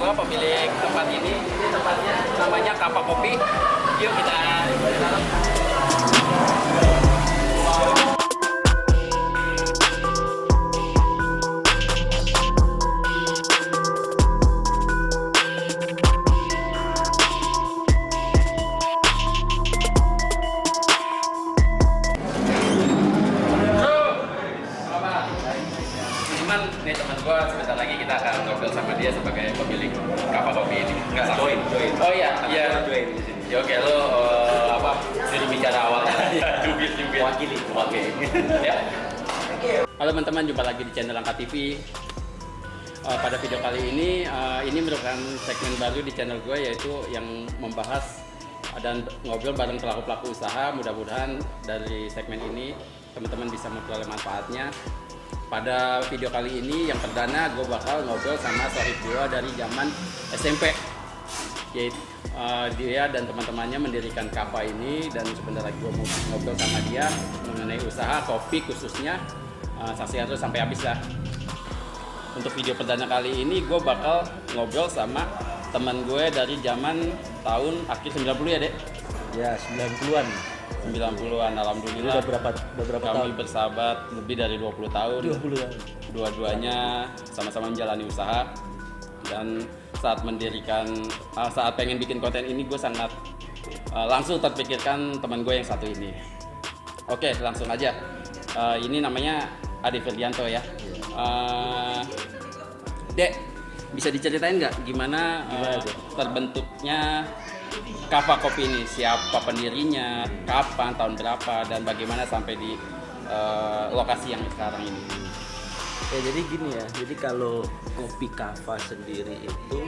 gua pemilik tempat ini. Ini tempatnya namanya Kappa Kopi. Yuk kita dalam. Nih teman gue, sebentar lagi kita akan ngobrol sama dia sebagai pemilik Kappa Kopi ini. Nggak sama. Join. Oh iya, join di sini. Ya, oke, lo sudah bicara awal. Jubir. Wakili. Oke. Ya. Halo teman-teman, jumpa lagi di channel Angka TV. Pada video kali ini merupakan segmen baru di channel gue, yaitu yang membahas dan ngobrol bareng pelaku-pelaku usaha. Mudah-mudahan dari segmen ini teman-teman bisa memperoleh manfaatnya. Pada video kali ini yang perdana gue bakal ngobrol sama sohib gue dari zaman SMP, yaitu dia dan teman-temannya mendirikan Kappa ini, dan sebentar lagi gue mau ngobrol sama dia mengenai usaha kopi khususnya. Saksikan terus sampai habis lah. Untuk video perdana kali ini gue bakal ngobrol sama teman gue dari zaman tahun akhir 90 ya Dek? Ya 90-an. 90-an, alhamdulillah. Udah berapa kami tahun? bersahabat lebih dari 20 tahun. 20 tahun. Dua-duanya sama-sama menjalani usaha, dan saat pengen bikin konten ini gue sangat langsung terpikirkan teman gue yang satu ini. Oke, langsung aja. Ini namanya Ade Firdianto ya. Dek, bisa diceritain nggak gimana terbentuknya Kappa Kopi ini? Siapa pendirinya, kapan, tahun berapa, dan bagaimana sampai di lokasi yang sekarang ini? Ya jadi gini ya, jadi kalau kopi Kappa sendiri itu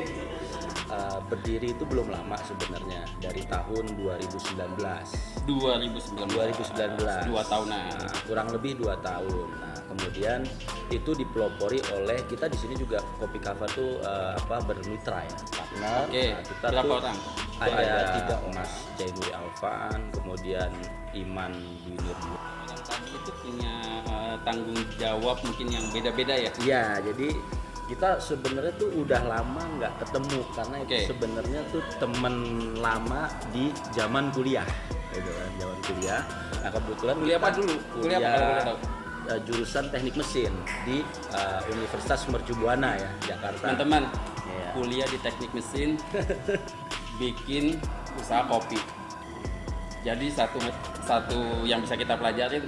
berdiri itu belum lama sebenarnya, dari tahun 2019. 2019. 2 tahunan. Nah, kurang lebih 2 tahun. Nah, kemudian itu dipelopori oleh kita di sini juga kopi Kappa tuh bermitra ya, partner. Oke. Nah, kita berapa tuh orang? Ada 3, Mas Jainuri Alfan, kemudian Iman Dwi Nurdi. Itu punya tanggung jawab mungkin yang beda-beda ya? Iya, jadi kita sebenarnya tuh udah lama nggak ketemu karena itu sebenarnya tuh temen lama di zaman kuliah, gitu kan, zaman kuliah. Nah kebetulan kuliah apa dulu? Kuliah apa kalau boleh tahu? Jurusan teknik mesin di Universitas Mercubuana ya, Jakarta. Teman-teman, kuliah di teknik mesin, bikin usaha kopi. Jadi satu yang bisa kita pelajarin,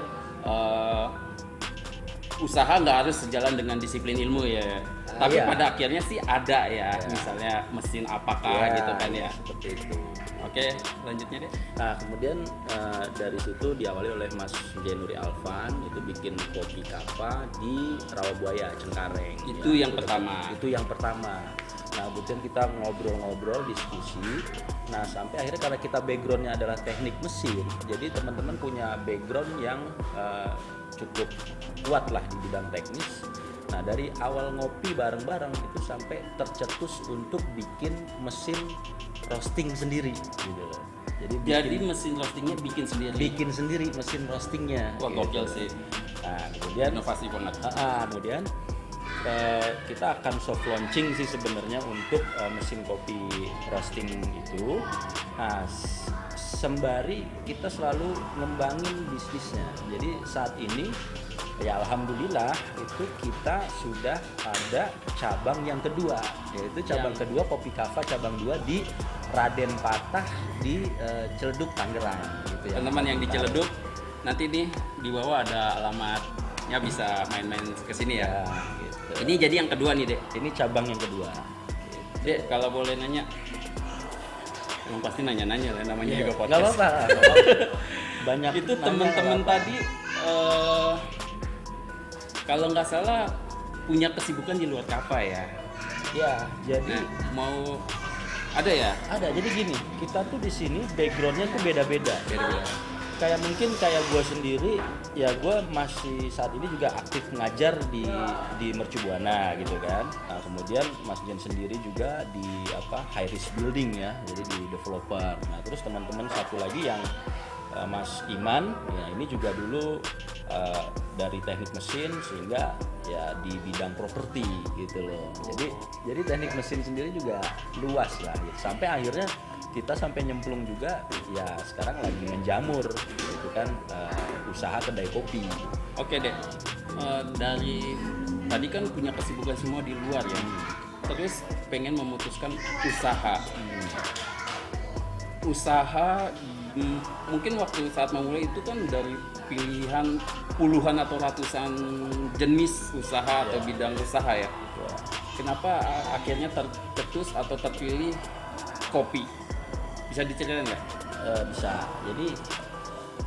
usaha nggak harus sejalan dengan disiplin ilmu ya. Tapi pada akhirnya sih ada ya, misalnya mesin apakah gitu kan ya. Seperti itu. Oke, lanjutnya deh. Nah kemudian dari situ diawali oleh Mas Jainuri Alfan, itu bikin kopi Kappa di Rawabuaya, Cengkareng. Itu yang pertama. Itu yang pertama. Nah kemudian kita ngobrol-ngobrol, diskusi. Nah sampai akhirnya karena kita backgroundnya adalah teknik mesin, jadi teman-teman punya background yang cukup kuat lah di bidang teknis. Nah dari awal ngopi bareng-bareng itu sampai tercetus untuk bikin mesin roasting sendiri gitu loh. Jadi mesin roastingnya bikin sendiri mesin roastingnya. Wah gokil gitu. sih. Nah kemudian inovasi banget. Kemudian kita akan soft launching sih sebenarnya untuk mesin kopi roasting itu. Nah sembari kita selalu ngembangin bisnisnya. Jadi saat ini ya alhamdulillah itu kita sudah ada cabang yang kedua, yaitu cabang kedua kopi Kappa cabang 2 di Raden Patah di Ciledug, Tangerang gitu ya. Teman-teman yang di Ciledug, nanti nih di bawah ada alamatnya, bisa main-main ke sini ya. Gitu. Ini jadi yang kedua nih, Dek. Ini cabang yang kedua. Dek, kalau boleh nanya, emang pasti nanya-nanya lah, namanya juga podcast. Gak apa-apa. Banyak itu teman-teman tadi kalau nggak salah punya kesibukan di luar Kappa ya. Ya, jadi mau ada ya? Ada. Jadi gini, kita tuh di sini backgroundnya tuh beda-beda. Kayak mungkin kayak gue sendiri, ya gue masih saat ini juga aktif mengajar di Mercubuana gitu kan. Nah kemudian Mas Jen sendiri juga di high risk building ya, jadi di developer. Nah terus teman-teman satu lagi yang Mas Iman, ya ini juga dulu dari teknik mesin sehingga ya di bidang properti gitu loh. Jadi teknik mesin sendiri juga luas lah gitu. Sampai akhirnya kita sampai nyemplung juga ya sekarang lagi menjamur gitu kan, usaha kedai kopi. Oke deh, dari tadi kan punya kesibukan semua di luar ya, terus pengen memutuskan usaha mungkin waktu saat memulai itu kan dari pilihan puluhan atau ratusan jenis usaha atau bidang usaha ya. Kenapa akhirnya tercetus atau terpilih kopi? Bisa diceritain nggak? Bisa. Jadi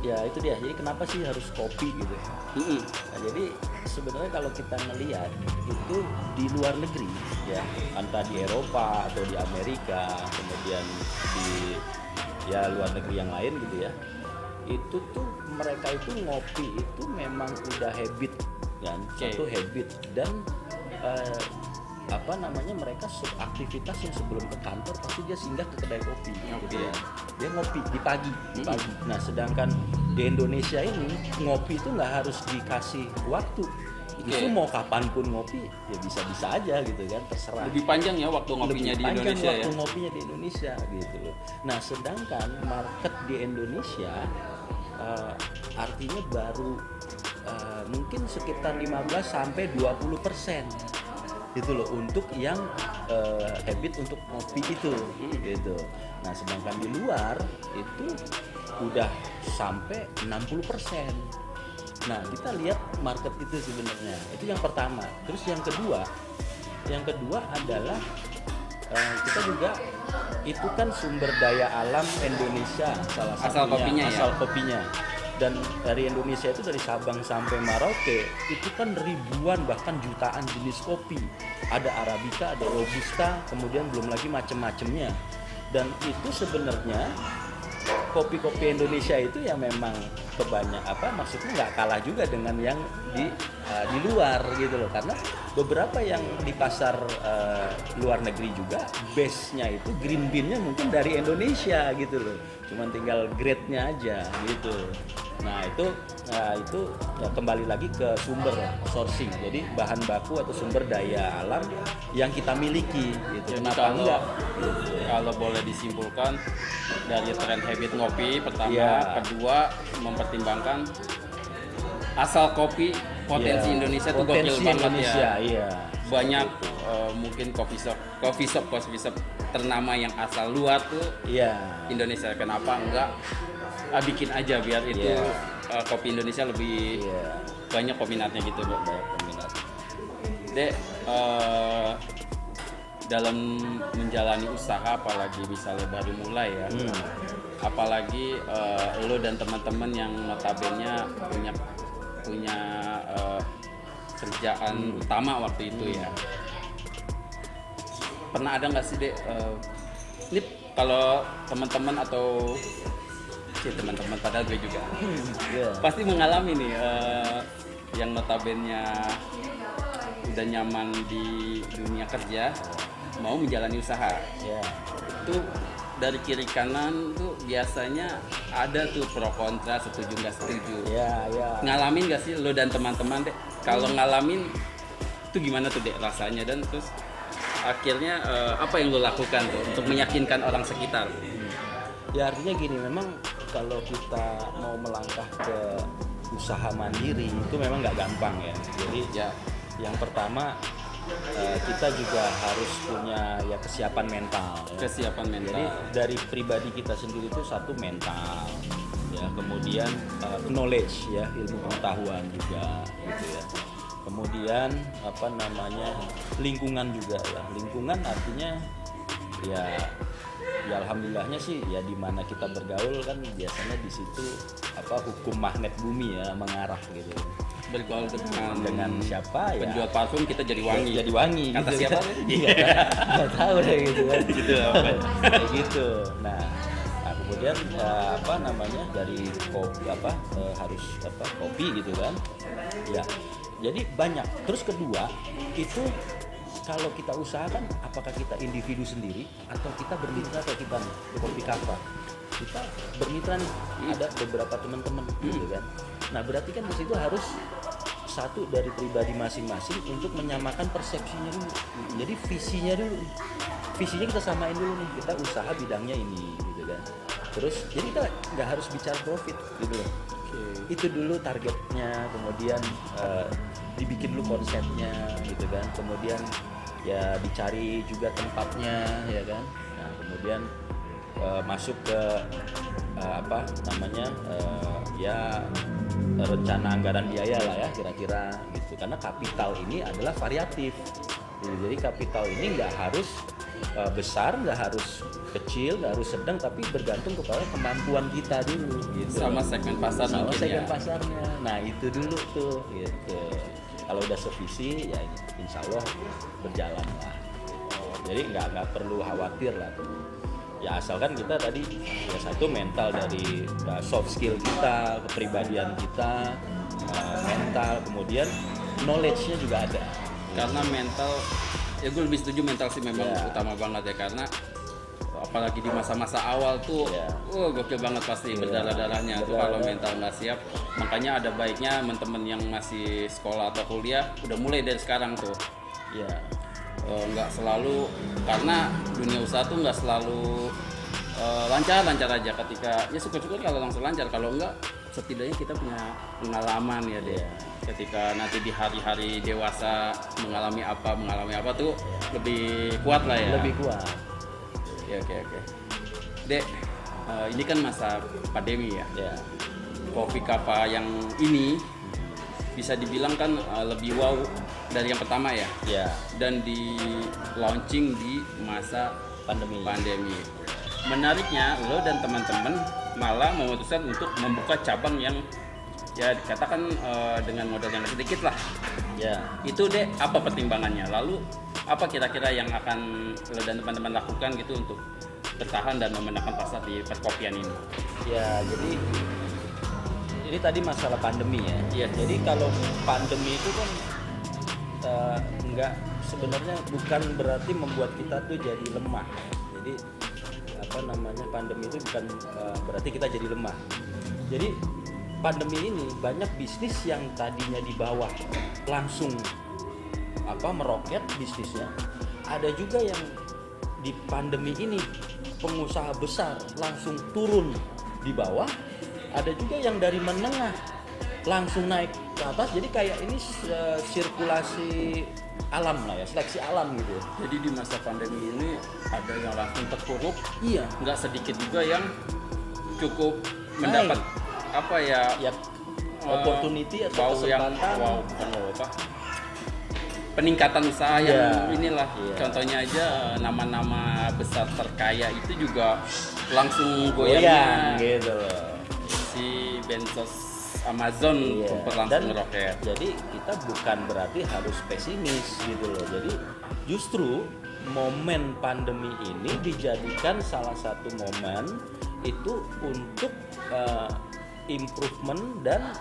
ya itu dia. Jadi kenapa sih harus kopi gitu ya? Nah, jadi sebenarnya kalau kita ngelihat itu di luar negeri ya, entah di Eropa atau di Amerika, kemudian di ya luar negeri yang lain gitu ya, itu tuh mereka itu ngopi itu memang udah habit kan, satu habit. Dan mereka aktivitas yang sebelum ke kantor pasti dia singgah ke kedai kopi gitu ya. Dia ngopi di pagi. Nah sedangkan di Indonesia ini ngopi itu nggak harus dikasih waktu. Itu mau kapanpun ngopi ya bisa-bisa aja gitu kan, terserah. Lebih panjang ya waktu ngopinya di Indonesia waktu ngopinya di Indonesia gitu loh. Nah sedangkan market di Indonesia artinya baru mungkin sekitar 15-20% gitu loh untuk yang habit untuk ngopi itu gitu. Nah sedangkan di luar itu udah sampai 60%. Nah kita lihat market itu sebenarnya, itu yang pertama. Terus yang kedua adalah kita juga itu kan sumber daya alam Indonesia salah satunya, asal kopinya. Dan dari Indonesia itu dari Sabang sampai Merauke itu kan ribuan bahkan jutaan jenis kopi. Ada Arabica, ada Robusta, kemudian belum lagi macam-macamnya. Dan itu sebenarnya kopi-kopi Indonesia itu ya memang maksudnya nggak kalah juga dengan yang di luar gitu loh, karena beberapa yang di pasar luar negeri juga base-nya itu green bean-nya mungkin dari Indonesia gitu loh, cuman tinggal grade-nya aja gitu. Nah itu ya kembali lagi ke sumber sourcing, jadi bahan baku atau sumber daya alam yang kita miliki gitu. Kenapa enggak? Gitu. Kalau boleh disimpulkan dari tren habit ngopi pertama, kedua mempertimbangkan asal kopi potensi Indonesia tuh gokil banget ya. Iya. Banyak mungkin coffee shop ternama yang asal luar tuh Indonesia. Kenapa enggak bikin aja biar itu kopi Indonesia lebih banyak peminatnya gitu, banyak peminat. Dek, dalam menjalani usaha apalagi misalnya baru mulai ya, apalagi lo dan teman-teman yang notabene punya kerjaan utama waktu itu ya. Pernah ada nggak sih Dek, ini kalau teman-teman atau teman-teman padahal gue juga pasti mengalami nih yang notabene udah nyaman di dunia kerja mau menjalani usaha itu dari kiri kanan tuh biasanya ada tuh pro kontra, setuju nggak setuju. Ngalamin nggak sih lo dan teman-teman Dek? Kalau ngalamin tuh gimana tuh Dek rasanya, dan terus akhirnya apa yang lo lakukan tuh untuk meyakinkan orang sekitar? Ya artinya gini, memang kalau kita mau melangkah ke usaha mandiri itu memang nggak gampang ya. Jadi yang pertama kita juga harus punya kesiapan mental. Jadi dari pribadi kita sendiri itu satu mental, ya kemudian knowledge ya, ilmu pengetahuan juga gitu ya. Kemudian lingkungan juga ya. Lingkungan artinya ya alhamdulillahnya sih ya di mana kita bergaul kan biasanya di situ hukum magnet bumi ya mengarah gitu. Bergaul dengan siapa ya? Penjual parfum kita jadi wangi. Jadi wangi. Kata gitu, siapa? Nggak tahu deh gitu kan. Gitu kayak gitu. Nah kemudian dari kopi harus kopi gitu kan. Ya. Jadi banyak. Terus kedua itu kalau kita usahakan apakah kita individu sendiri atau kita bermitra atau kita di kopi kafe. kita bermitra nih, ada beberapa teman-teman gitu kan. Nah berarti kan di situ harus satu dari pribadi masing-masing untuk menyamakan persepsinya dulu. Jadi visinya dulu, visinya kita samain dulu nih, kita usaha bidangnya ini gitu kan. Terus jadi kita nggak harus bicara profit gitu loh. Itu dulu targetnya, kemudian dibikin dulu konsepnya gitu kan, kemudian ya dicari juga tempatnya ya kan. Nah kemudian masuk ke apa namanya ya rencana anggaran biaya lah ya kira-kira gitu, karena kapital ini adalah variatif gitu. Jadi kapital ini nggak harus besar, nggak harus kecil, nggak harus sedang, tapi bergantung kepada kemampuan kita dulu gitu. Sama segmen pasar Sama mungkin segmen ya. pasarnya. Nah itu dulu tuh gitu. Kalau udah sevisi ya insya Allah berjalan lah. Jadi nggak perlu khawatir lah tuh. Ya asalkan kita tadi ya satu mental dari soft skill kita, kepribadian kita, mental, kemudian knowledge-nya juga ada. Karena mental, ya gue lebih setuju mental sih memang utama banget ya, karena apalagi di masa-masa awal tuh, gokil banget pasti berdarah-darahnya tuh kalau mental nggak siap. Makanya ada baiknya teman-teman yang masih sekolah atau kuliah udah mulai dari sekarang tuh. Ya. Nggak selalu, karena dunia usaha tuh nggak selalu lancar-lancar aja. Ketika ya syukur-syukur kalau langsung lancar, kalau enggak setidaknya kita punya pengalaman ya deh. Ketika nanti di hari-hari dewasa mengalami apa tuh lebih kuat lah ya. Lebih kuat. Ya, oke. Dek, ini kan masa pandemi ya. Ya. Kopi Kapa yang ini bisa dibilang kan lebih wow dari yang pertama ya. Ya. Dan di launching di masa Pandemi. Menariknya lo dan teman-teman malah memutuskan untuk membuka cabang yang ya dikatakan dengan modal yang sedikit lah. Ya. Itu deh apa pertimbangannya? Lalu apa kira-kira yang akan lo dan teman-teman lakukan gitu untuk bertahan dan memenangkan pasar di perkopian ini? Ya, jadi ini tadi masalah pandemi ya. Iya. Jadi kalau pandemi itu kan enggak, sebenarnya bukan berarti membuat kita tuh jadi lemah. Jadi apa namanya, pandemi itu bukan berarti kita jadi lemah. Jadi pandemi ini banyak bisnis yang tadinya di bawah langsung meroket bisnisnya. Ada juga yang di pandemi ini pengusaha besar langsung turun di bawah. Ada juga yang dari menengah langsung naik ke atas. Jadi kayak ini sirkulasi alam lah ya, seleksi alam gitu. Jadi di masa pandemi ini ada yang langsung terpuruk, Iya. nggak sedikit juga yang cukup mendapat apa ya, opportunity atau wow yang kesempatan. bukan wow apa, peningkatan usaha yang inilah. Iya. Contohnya aja nama-nama besar terkaya itu juga langsung goyang gitu loh. si Bezos Amazon langsung meroket. Jadi kita bukan berarti harus pesimis gitu loh. Jadi justru momen pandemi ini dijadikan salah satu momen itu untuk improvement dan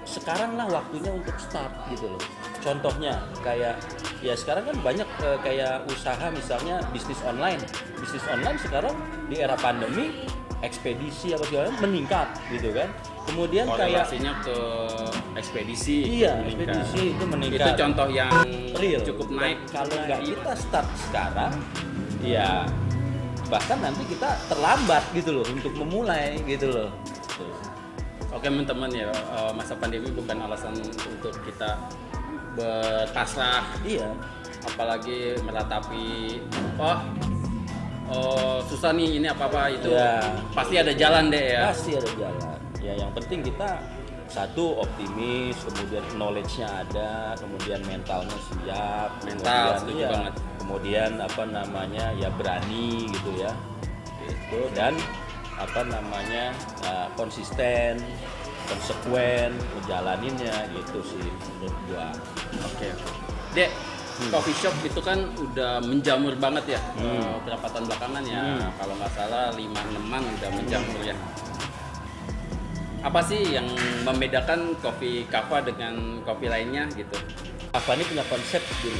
sekarang lah waktunya untuk start gitu loh. Contohnya kayak ya sekarang kan banyak kayak usaha misalnya bisnis online sekarang di era pandemi ekspedisi apa segala meningkat gitu kan. Kemudian korelasinya ke ekspedisi. Iya, ekspedisi itu meningkat. Itu contoh yang real cukup naik. Kalau nggak kita start sekarang, ya bahkan nanti kita terlambat gitu loh untuk memulai gitu loh. Oke teman-teman ya, masa pandemi bukan alasan untuk kita berpasrah. Iya. Apalagi meratapi, susah nih ini apa-apa itu. Ya. Pasti ada jalan deh ya. Pasti ada jalan. Ya yang penting kita satu optimis, kemudian knowledge-nya ada, kemudian mentalnya siap, Mental, setuju banget. Kemudian ya berani gitu ya. Gitu, dan konsisten, konsekuen ngejalaninnya gitu sih menurut gua. Oke. Dek, coffee shop itu kan udah menjamur banget ya. Berapa tahun belakangan ya, kalau nggak salah 5-6an udah menjamur ya. Apa sih yang membedakan kopi Kapa dengan kopi lainnya gitu? Kapa ini punya konsep gini,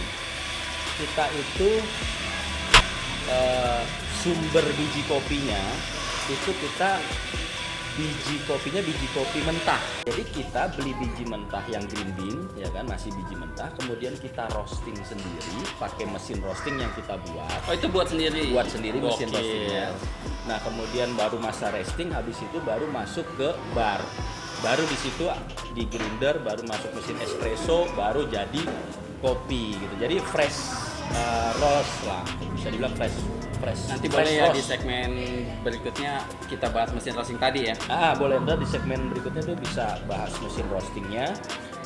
kita itu sumber biji kopinya itu kita biji kopi mentah. Jadi kita beli biji mentah yang green bean, ya kan, masih biji mentah. Kemudian kita roasting sendiri pakai mesin roasting yang kita buat. Oh itu buat sendiri? Buat sendiri mesin Oke. roastingnya. Nah kemudian baru masa resting, habis itu baru masuk ke bar. Baru di situ di grinder, baru masuk mesin espresso, baru jadi kopi gitu. Jadi fresh roast lah, bisa dibilang fresh. Nanti fresh boleh ya di roast. segmen berikutnya kita bahas mesin roasting tadi ya. Boleh, ntar di segmen berikutnya tuh bisa bahas mesin roastingnya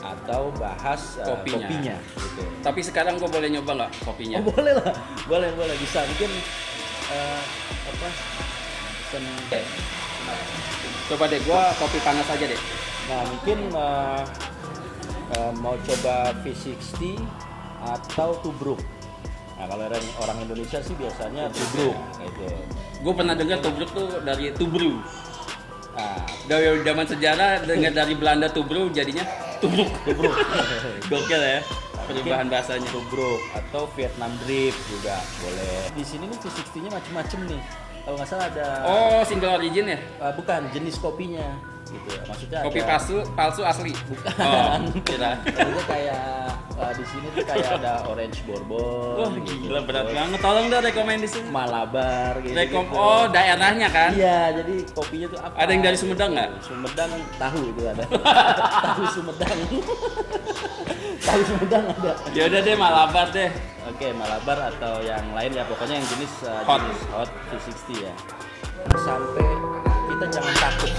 atau bahas kopinya gitu. Tapi sekarang gue boleh nyoba nggak kopinya? Oh boleh lah, boleh bisa. Mungkin Coba deh, gue kopi panas aja deh. Nah mungkin mau coba V60 atau tubruk. Nah kalau orang Indonesia sih biasanya tubruk gitu. Gue pernah dengar tubruk tuh dari tubru. Nah, Dari zaman sejarah dengar dari Belanda tubru jadinya tubruk. Gokil ya perubahan bahasanya. tubruk atau Vietnam drip juga boleh. Di sini nih V60-nya macem-macem nih. Kalau nggak salah ada Oh, single origin ya? bukan jenis kopinya gitu. Maksudnya Kopi ada, palsu asli. Bukan. Oh, kira. Maksudnya kayak di sini tuh kayak ada orange bourbon. Wah, gitu. gila berat banget. Tolong dong rekomendasi. Malabar gitu. Oh, daerahnya kan? Iya, jadi kopinya tuh apa? Ada yang dari Sumedang nggak? Sumedang tahu itu ada. Tahu Sumedang. Tahu Sumedang ada. Ya udah deh, Malabar deh. Oke, Malabar atau yang lain ya, pokoknya yang jenis Hot. jenis hot V60 ya. Sampai kita jangan takut